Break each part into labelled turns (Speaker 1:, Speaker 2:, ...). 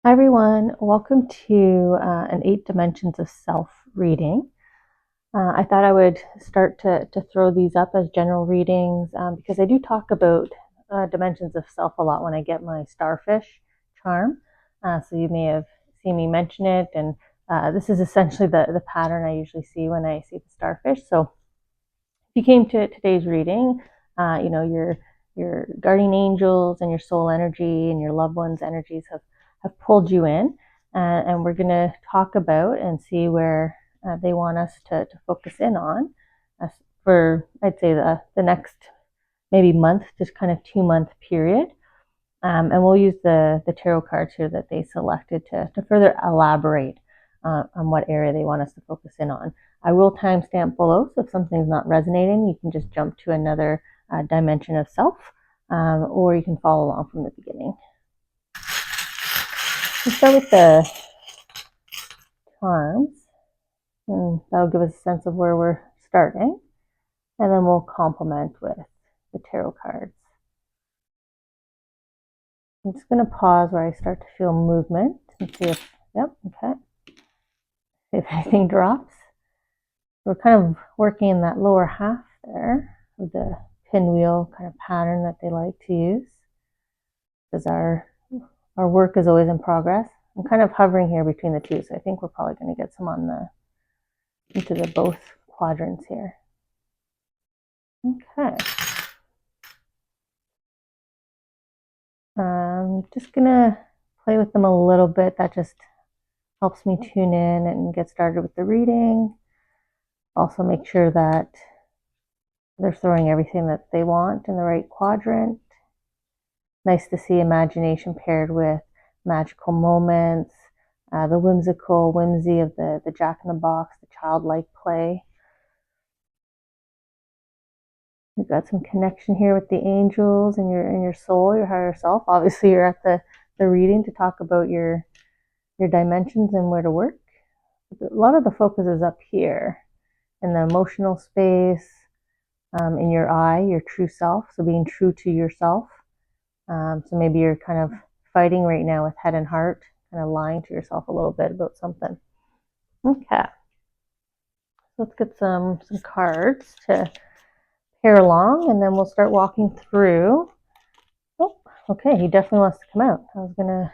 Speaker 1: Hi everyone, welcome to an 8 Dimensions of Self reading. I thought I would start to throw these up as general readings because I do talk about dimensions of self a lot when I get my starfish charm. So you may have seen me mention it, and this is essentially the pattern I usually see when I see the starfish. So if you came to today's reading, your guardian angels and your soul energy and your loved ones' energies have pulled you in, and we're going to talk about and see where they want us to focus in on for, I'd say, the next maybe month, just kind of 2 month period. And we'll use the tarot cards here that they selected to further elaborate on what area they want us to focus in on. I will timestamp below, so if something's not resonating, you can just jump to another dimension of self, or you can follow along from the beginning. We'll start with the charms, and that'll give us a sense of where we're starting, and then we'll complement with the tarot cards. I'm just going to pause where I start to feel movement and see if, yep, okay, if anything drops. We're kind of working in that lower half there of the pinwheel kind of pattern that they like to use, because our work is always in progress. I'm kind of hovering here between the two, so I think we're probably going to get some into the both quadrants here. Okay. Just gonna play with them a little bit. That just helps me tune in and get started with the reading. Also make sure that they're throwing everything that they want in the right quadrant. Nice to see imagination paired with magical moments, the whimsical whimsy of the jack-in-the-box, the childlike play. We've got some connection here with the angels and your soul, your higher self. Obviously, you're at the reading to talk about your dimensions and where to work. A lot of the focus is up here in the emotional space, in your I, your true self, so being true to yourself. So maybe you're kind of fighting right now with head and heart, kind of lying to yourself a little bit about something. Okay. Let's get some cards to pair along, and then we'll start walking through. Oh, okay, he definitely wants to come out. I was gonna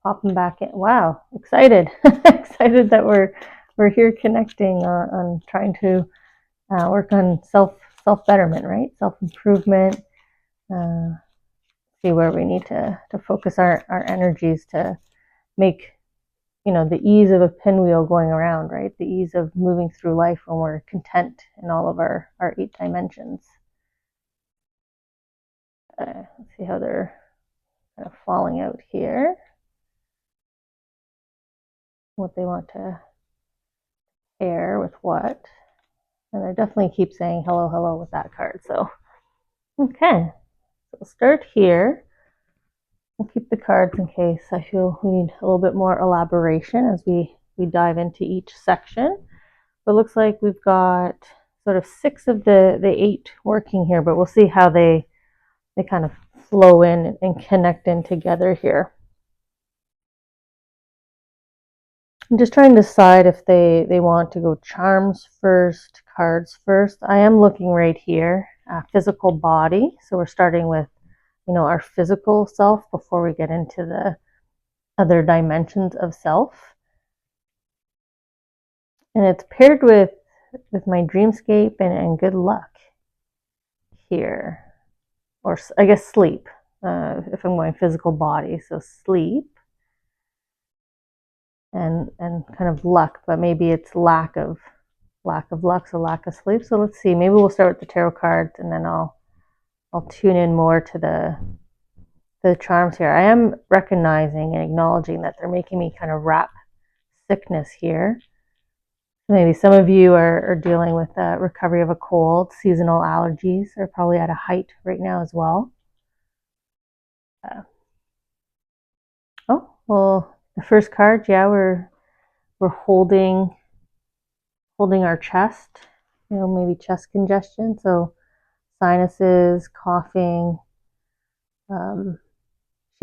Speaker 1: pop him back in. Wow, excited. Excited that we're here connecting on trying to work on self betterment, right? Self improvement. See where we need to focus our energies to make, the ease of a pinwheel going around, right? The ease of moving through life when we're content in all of our 8 dimensions. Let's see how they're kind of falling out here. What they want to pair with what. And I definitely keep saying hello, hello with that card. So, okay. So we'll start here. We'll keep the cards in case I feel we need a little bit more elaboration as we dive into each section. But it looks like we've got sort of 6 of the 8 working here, but we'll see how they kind of flow in and connect in together here. I'm just trying to decide if they want to go charms first, cards first. I am looking right here, physical body. So we're starting with, our physical self before we get into the other dimensions of self. And it's paired with my dreamscape and good luck here. Or I guess sleep, if I'm going physical body. So sleep and kind of luck, but maybe it's lack of luck, so lack of sleep. So let's see, maybe we'll start with the tarot cards and then I'll tune in more to the charms here. I am recognizing and acknowledging that they're making me kind of wrap sickness here. Maybe some of you are dealing with the recovery of a cold. Seasonal allergies are probably at a height right now as well. Oh, well, the first card, yeah, we're holding our chest, maybe chest congestion. So sinuses, coughing,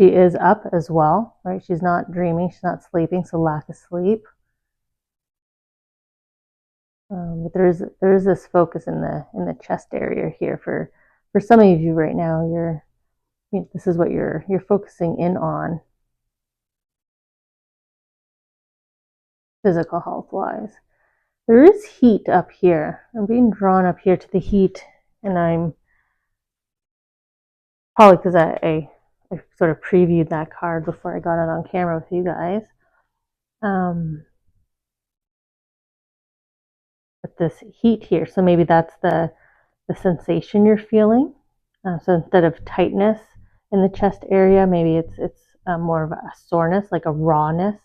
Speaker 1: She is up as well, right? She's not dreaming, she's not sleeping, so lack of sleep. But there is this focus in the chest area here for some of you right now. This is what you're focusing in on, physical health wise. There is heat up here. I'm being drawn up here to the heat, and I'm probably because I sort of previewed that card before I got it on camera with you guys. But this heat here, so maybe that's the sensation you're feeling. So instead of tightness in the chest area, maybe it's more of a soreness, like a rawness,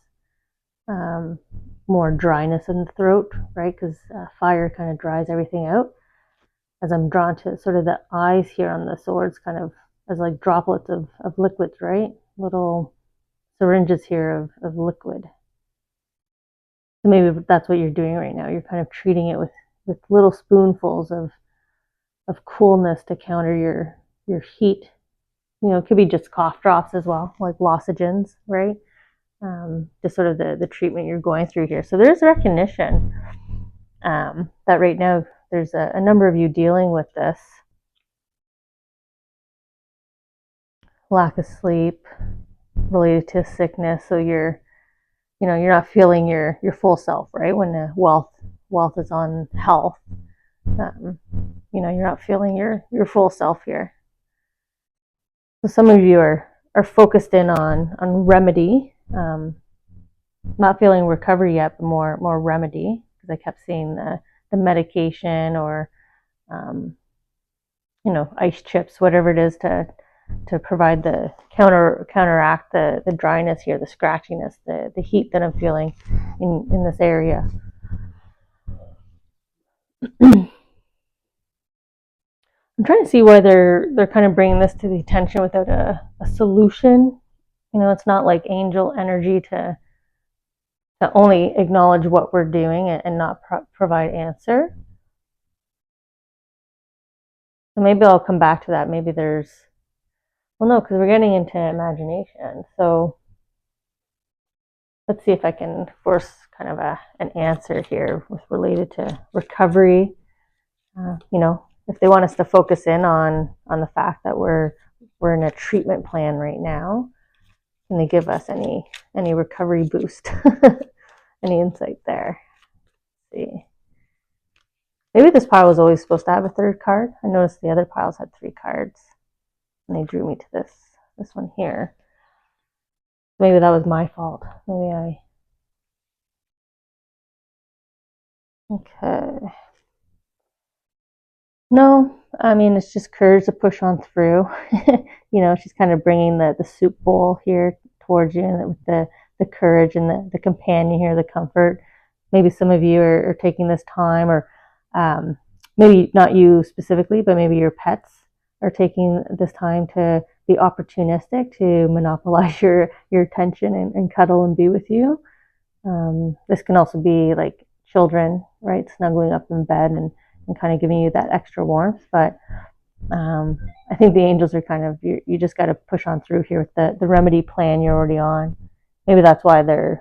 Speaker 1: more dryness in the throat, right? Because fire kind of dries everything out. As I'm drawn to sort of the eyes here on the swords, kind of as like droplets of liquids, right? Little syringes here of liquid. So maybe that's what you're doing right now. You're kind of treating it with little spoonfuls of coolness to counter your heat. It could be just cough drops as well, like lozenges, right? Just sort of the treatment you're going through here. So there's recognition that right now there's a number of you dealing with this lack of sleep related to sickness. So you're not feeling your full self, right? When the wealth is on health, you're not feeling your full self here. So some of you are focused in on remedy, not feeling recovery yet, but more remedy, because I kept seeing the medication or ice chips, whatever it is to provide the counteract the dryness here, the scratchiness, the heat that I'm feeling in this area. I'm trying to see why they're kind of bringing this to the attention without a solution. It's not like angel energy to only acknowledge what we're doing and not provide answer. So maybe I'll come back to that. Maybe there's, well, no, because we're getting into imagination. So let's see if I can force kind of an answer here with related to recovery. If they want us to focus in on the fact that we're in a treatment plan right now, can they give us any recovery boost? Any insight there? Let's see. Maybe this pile was always supposed to have a third card. I noticed the other piles had 3 cards, and they drew me to this one here. Maybe that was my fault. Okay. No, I mean, it's just courage to push on through. She's kind of bringing the soup bowl here towards you, and with the courage and the companion here, the comfort. Maybe some of you are taking this time, or maybe not you specifically, but maybe your pets are taking this time to be opportunistic, to monopolize your attention and cuddle and be with you. This can also be like children, right, snuggling up in bed and kind of giving you that extra warmth. But I think the angels are kind of, you just got to push on through here with the remedy plan you're already on. Maybe that's why it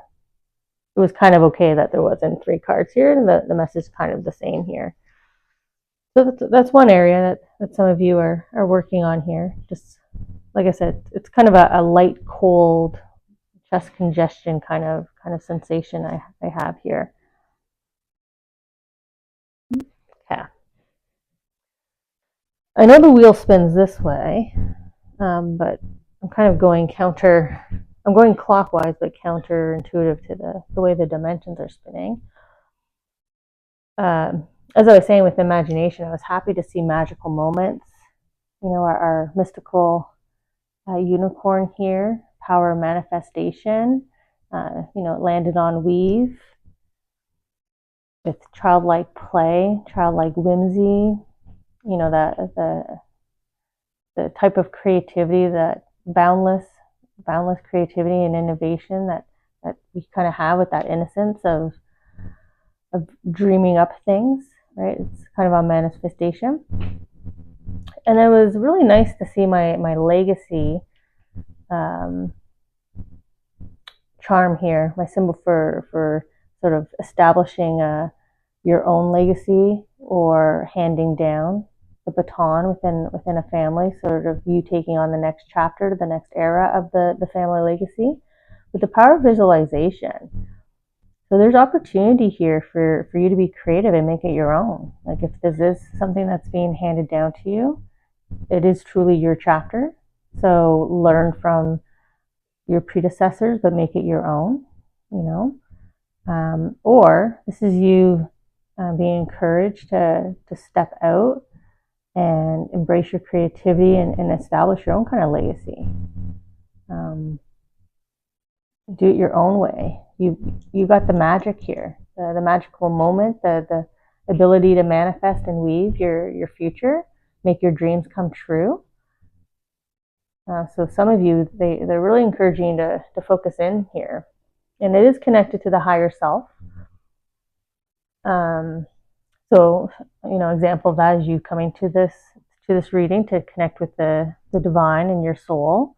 Speaker 1: was kind of okay that there wasn't 3 cards here, and the message is kind of the same here. So that's one area that some of you are working on here. Just like I said, it's kind of a light, cold, chest congestion kind of sensation I have here. Okay. I know the wheel spins this way, but I'm kind of going I'm going clockwise, but counterintuitive to the way the dimensions are spinning. As I was saying with imagination, I was happy to see magical moments. Our mystical unicorn here, power of manifestation. It landed on weave with childlike play, childlike whimsy. The type of creativity, that boundless creativity and innovation that we kind of have with that innocence of dreaming up things, right? It's kind of a manifestation. And it was really nice to see my legacy charm here, my symbol for sort of establishing your own legacy or handing down the baton within a family, sort of you taking on the next chapter, the next era of the family legacy, with the power of visualization. So there's opportunity here for you to be creative and make it your own. Like if this is something that's being handed down to you, it is truly your chapter. So learn from your predecessors, but make it your own, you know. Or this is you being encouraged to step out and embrace your creativity and establish your own kind of legacy. Do it your own way. You got the magic here, the magical moment, the ability to manifest and weave your future, make your dreams come true. So some of you, they're really encouraging you to focus in here. And it is connected to the higher self. So, example of that is you coming to this reading to connect with the divine in your soul.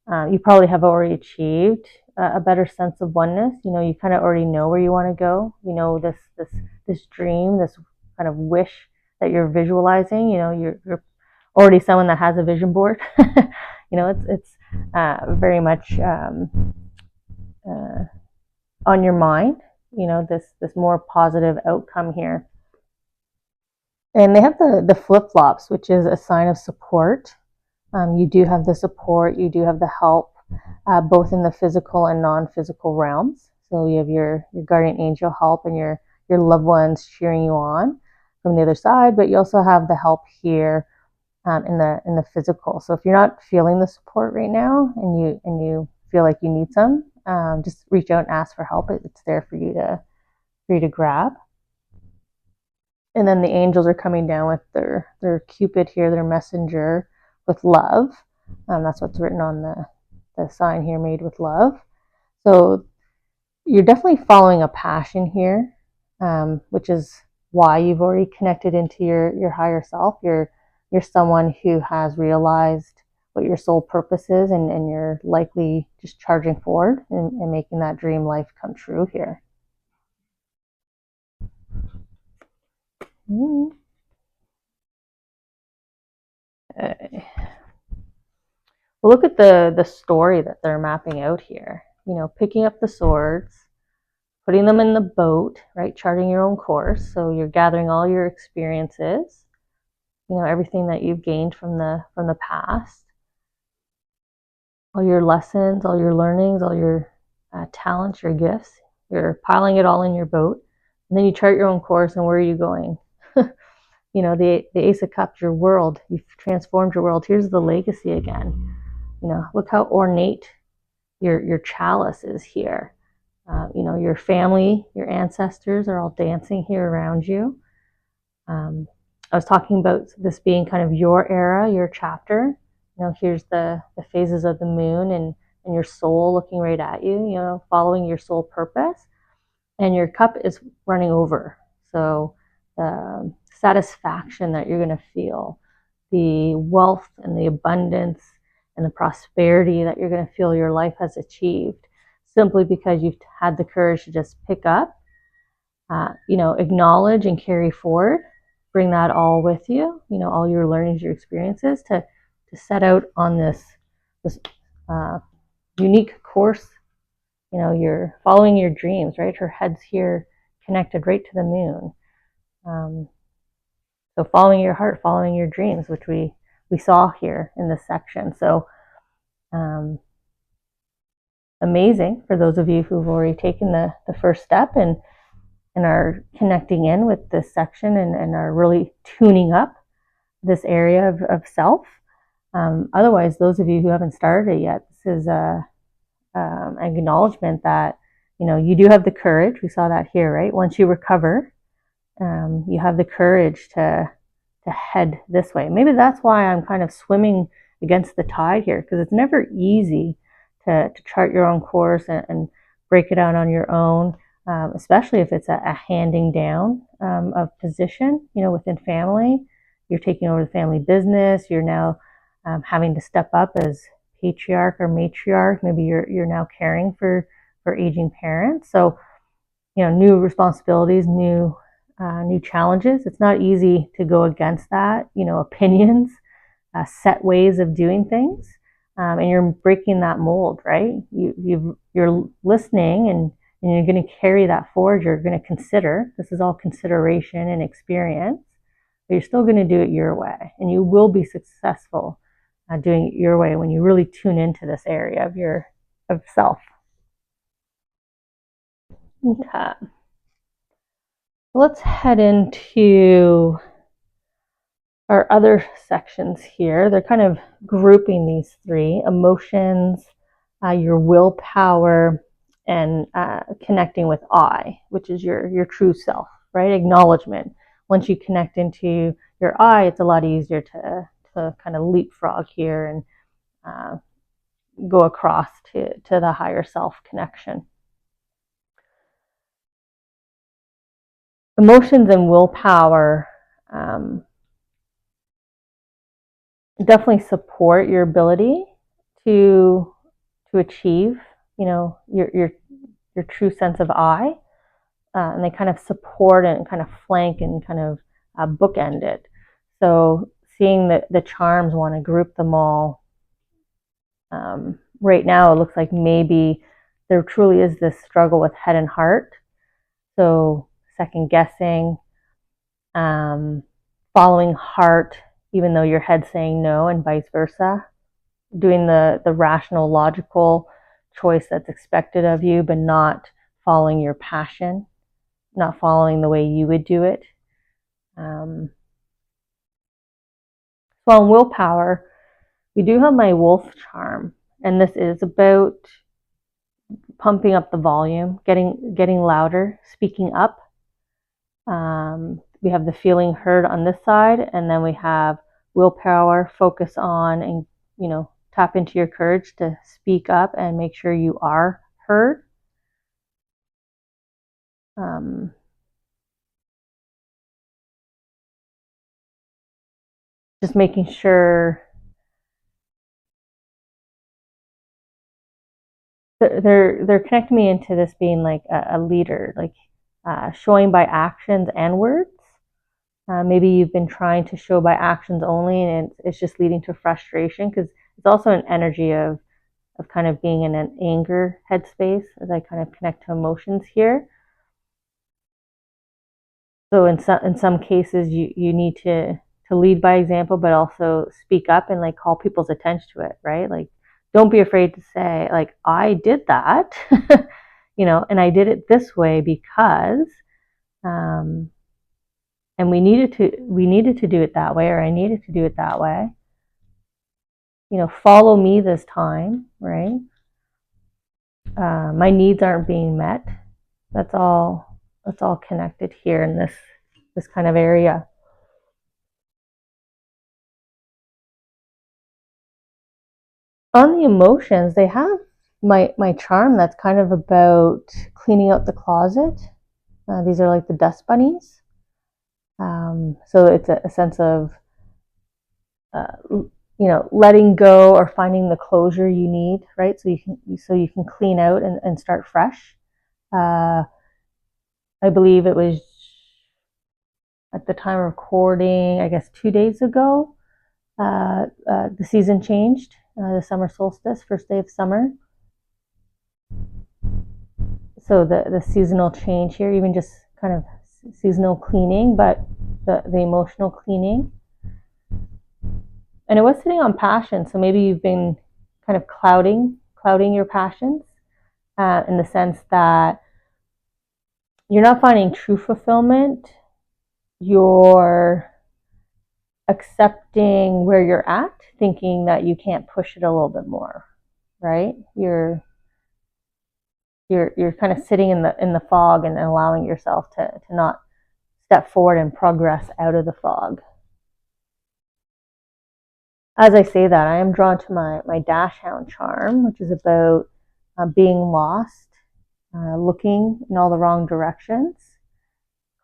Speaker 1: You probably have already achieved a better sense of oneness. You kind of already know where you want to go. This dream, this kind of wish that you're visualizing. You're already someone that has a vision board. It's very much on your mind. This more positive outcome here. And they have the flip-flops, which is a sign of support. You do have the support, you do have the help, both in the physical and non-physical realms. So you have your guardian angel help and your loved ones cheering you on from the other side, but you also have the help here in the physical. So if you're not feeling the support right now and you feel like you need some, just reach out and ask for help. It's there for you to grab. And then the angels are coming down with their Cupid here, their messenger, with love. That's what's written on the sign here, made with love. So you're definitely following a passion here, which is why you've already connected into your higher self. You're someone who has realized what your soul purpose is, and you're likely just charging forward and making that dream life come true here. We'll look at the story that they're mapping out here. Picking up the swords, putting them in the boat, right? Charting your own course. So you're gathering all your experiences, everything that you've gained from the past, all your lessons, all your learnings, all your talents, your gifts. You're piling it all in your boat, and then you chart your own course. And where are you going? The Ace of Cups, your world. You've transformed your world. Here's the legacy again. Look how ornate your chalice is here. Your family, your ancestors are all dancing here around you. I was talking about this being kind of your era, your chapter. Here's the phases of the moon and your soul looking right at you, following your soul purpose. And your cup is running over. So the satisfaction that you're going to feel, the wealth and the abundance and the prosperity that you're going to feel your life has achieved, simply because you've had the courage to just pick up, acknowledge and carry forward, bring that all with you, all your learnings, your experiences, to set out on this unique course. You're following your dreams, right? Her head's here connected right to the moon. So following your heart, following your dreams, which we saw here in this section. So amazing for those of you who've already taken the first step and are connecting in with this section and are really tuning up this area of self. Otherwise, those of you who haven't started it yet, this is an acknowledgement that you do have the courage. We saw that here, right? Once you recover, you have the courage to head this way. Maybe that's why I'm kind of swimming against the tide here, because it's never easy to chart your own course and break it out on your own, especially if it's a handing down of position, within family. You're taking over the family business. You're now having to step up as patriarch or matriarch. Maybe you're now caring for aging parents. So, new responsibilities, new challenges. It's not easy to go against that. Opinions, set ways of doing things, and you're breaking that mold, right? You're listening, and you're going to carry that forward. You're going to consider. This is all consideration and experience, but you're still going to do it your way, and you will be successful doing it your way when you really tune into this area of self. Okay. Let's head into our other sections here. They're kind of grouping these three: emotions, your willpower, and connecting with I, which is your true self, right? Acknowledgement. Once you connect into your I, it's a lot easier to kind of leapfrog here and go across to the higher self connection. Emotions and willpower definitely support your ability to achieve, your true sense of I, and they kind of support and kind of flank and kind of bookend it. So seeing the charms, want to group them all. Right now, it looks like maybe there truly is this struggle with head and heart. So second guessing, following heart, even though your head's saying no, and vice versa. Doing the rational, logical choice that's expected of you, but not following your passion, not following the way you would do it. So on willpower, we do have my wolf charm, and this is about pumping up the volume, getting louder, speaking up. We have the feeling heard on this side, and then we have willpower, focus on, and tap into your courage to speak up and make sure you are heard. Just making sure they're connecting me into this being like a leader, like showing by actions and words. Maybe you've been trying to show by actions only, and it's just leading to frustration, because it's also an energy of kind of being in an anger headspace as I kind of connect to emotions here. So in some cases, you need to lead by example, but also speak up and like call people's attention to it, right? Like, don't be afraid to say, like, I did that, and I did it this way because, and we needed to do it that way, or I needed to do it that way. Follow me this time, right? My needs aren't being met. That's all connected here in this kind of area. On the emotions, they have my charm that's kind of about cleaning out the closet. These are like the dust bunnies. So it's a sense of letting go or finding the closure you need, right? So you can clean out and start fresh. I believe it was at the time of recording, I guess 2 days ago, the season changed, the summer solstice, first day of summer. So the seasonal change here, even just kind of seasonal cleaning, but the emotional cleaning. And it was sitting on passion, so maybe you've been kind of clouding your passions, in the sense that you're not finding true fulfillment. You're accepting where you're at, thinking that you can't push it a little bit more, right? You're kind of sitting in the fog and allowing yourself to not step forward and progress out of the fog. As I say that, I am drawn to my dachshund charm, which is about being lost, looking in all the wrong directions,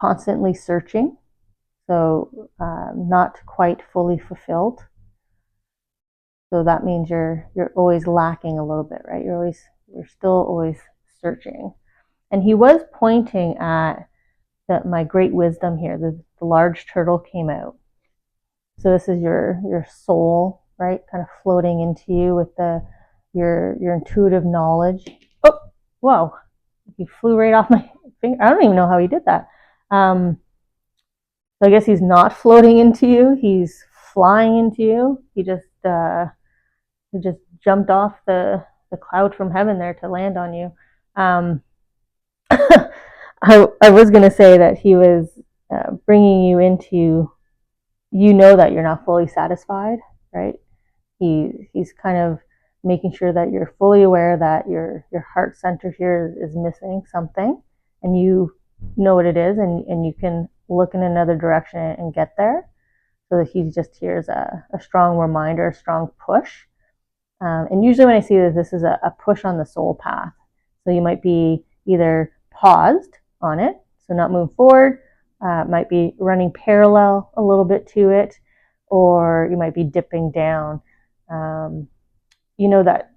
Speaker 1: constantly searching, so not quite fully fulfilled. So that means you're always lacking a little bit, right? You're still always searching. And he was pointing at my great wisdom here. The large turtle came out. So this is your soul, right? Kind of floating into you with your intuitive knowledge. Oh, whoa! He flew right off my finger. I don't even know how he did that. So I guess he's not floating into you. He's flying into you. He just jumped off the cloud from heaven there to land on you. I was going to say that he was bringing you into, that you're not fully satisfied, right? He's kind of making sure that you're fully aware that your heart center here is missing something, and you know what it is, and you can look in another direction and get there. So that he just hears a strong reminder, a strong push. And usually when I see this is a push on the soul path. So you might be either paused on it, so not moving forward, might be running parallel a little bit to it, or you might be dipping down.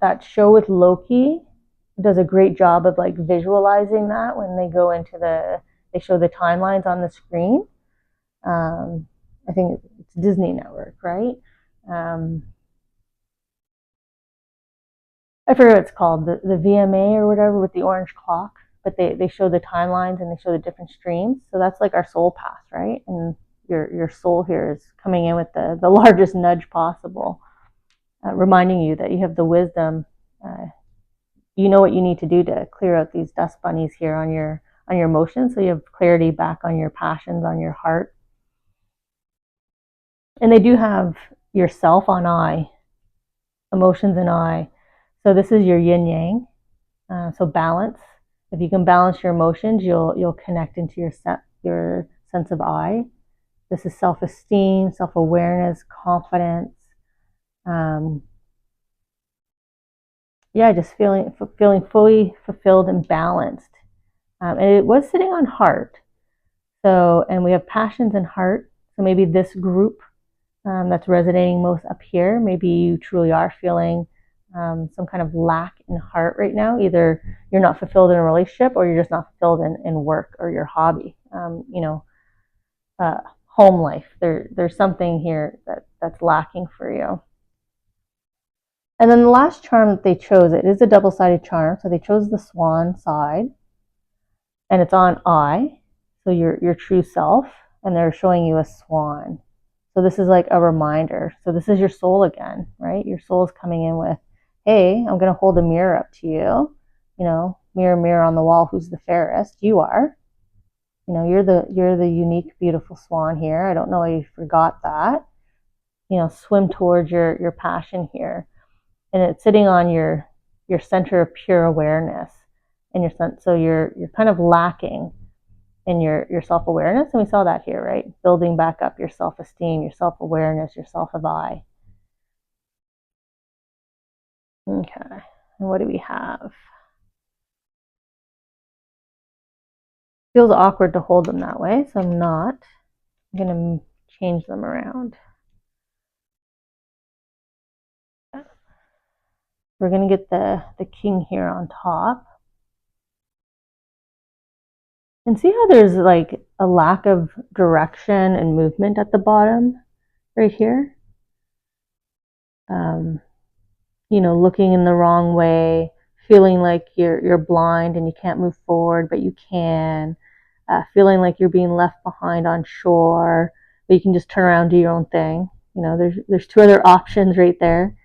Speaker 1: That show with Loki does a great job of like visualizing that when they go into they show the timelines on the screen. I think it's Disney Network, right? I forget what it's called, the VMA or whatever, with the orange clock. But they show the timelines and they show the different streams. So that's like our soul path, right? And your soul here is coming in with the largest nudge possible, reminding you that you have the wisdom. You know what you need to do to clear out these dust bunnies here on your emotions, so you have clarity back on your passions, on your heart. And they do have yourself on I, emotions and I. So this is your yin yang. So balance. If you can balance your emotions, you'll connect into your sense of I. This is self-esteem, self-awareness, confidence. Just feeling fully fulfilled and balanced. And it was sitting on heart. So, and we have passions and heart. So maybe this group that's resonating most up here, maybe you truly are feeling some kind of lack in heart right now. Either you're not fulfilled in a relationship, or you're just not fulfilled in work or your hobby. Home life. There's something here that's lacking for you. And then the last charm that they chose, it is a double-sided charm. So they chose the swan side, and it's on I, so your true self, and they're showing you a swan. So this is like a reminder. So this is your soul again, right? Your soul's coming in with, hey, I'm going to hold a mirror up to you. Mirror, mirror on the wall, who's the fairest? You are. You're the unique, beautiful swan here. I don't know why you forgot that. Swim towards your passion here. And it's sitting on your center of pure awareness. And so you're kind of lacking in your self-awareness. And we saw that here, right? Building back up your self-esteem, your self-awareness, your self-of-I. Okay, and what do we have? Feels awkward to hold them that way, so I'm going to change them around. We're going to get the king here on top. And see how there's like a lack of direction and movement at the bottom right here? Looking in the wrong way, feeling like you're blind and you can't move forward, but you can. Feeling like you're being left behind on shore, but you can just turn around and do your own thing. There's two other options right there,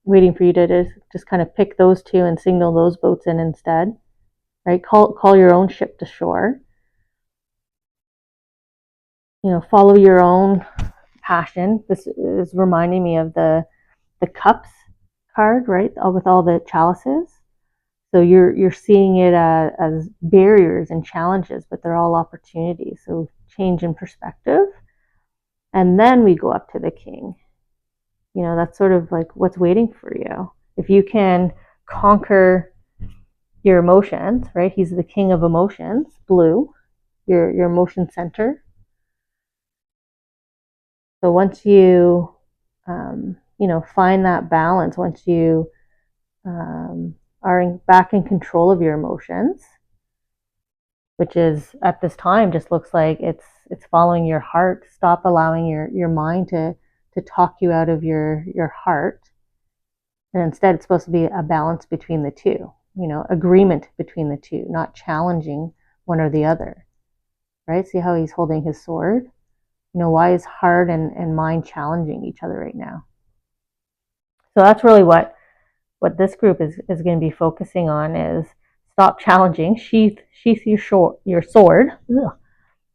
Speaker 1: waiting for you to just kind of pick those two and signal those boats in instead. Right? Call your own ship to shore. Follow your own passion. This is reminding me of the cups card, right? With all the chalices. So you're seeing it as barriers and challenges, but they're all opportunities. So change in perspective. And then we go up to the king. That's sort of like what's waiting for you. If you can conquer your emotions, right? He's the king of emotions, blue, your emotion center. So once you find that balance once you are back in control of your emotions, which is at this time just looks like it's following your heart. Stop allowing your mind to talk you out of your heart, and instead it's supposed to be a balance between the two, agreement between the two, not challenging one or the other, right? See how he's holding his sword? Why is heart and mind challenging each other right now? So that's really what this group is going to be focusing on, is stop challenging, sheath your sword,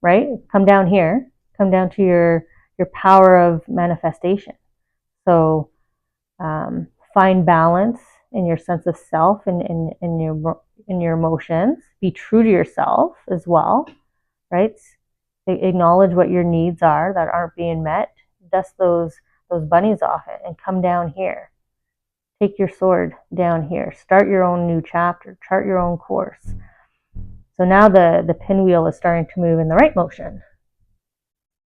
Speaker 1: right? Come down here, come down to your power of manifestation. So find balance in your sense of self and in your emotions. Be true to yourself as well, right? Acknowledge what your needs are that aren't being met. Dust those bunnies off it and come down here. Take your sword down here. Start your own new chapter. Chart your own course. So now the pinwheel is starting to move in the right motion.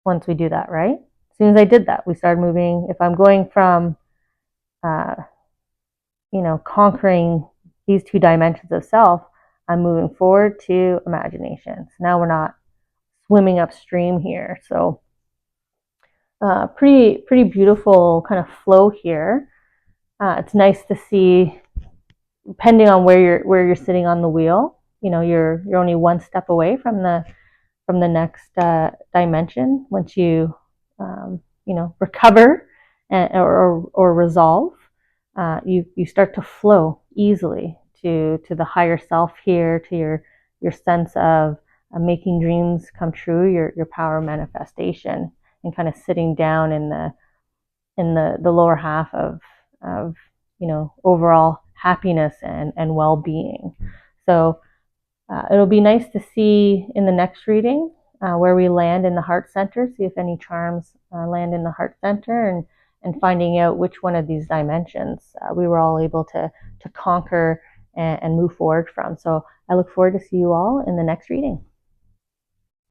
Speaker 1: Once we do that, right? As soon as I did that, we started moving. If I'm going from, conquering these two dimensions of self, I'm moving forward to imagination. So now we're not swimming upstream here. So pretty beautiful kind of flow here. It's nice to see, depending on where you're sitting on the wheel. You're only one step away from the next dimension. Once you recover or resolve, you start to flow easily to the higher self here, to your sense of making dreams come true, your power of manifestation, and kind of sitting down in the lower half of overall happiness and well-being. So it'll be nice to see in the next reading where we land in the heart center, see if any charms land in the heart center, and finding out which one of these dimensions we were all able to conquer and move forward from. So I look forward to see you all in the next reading.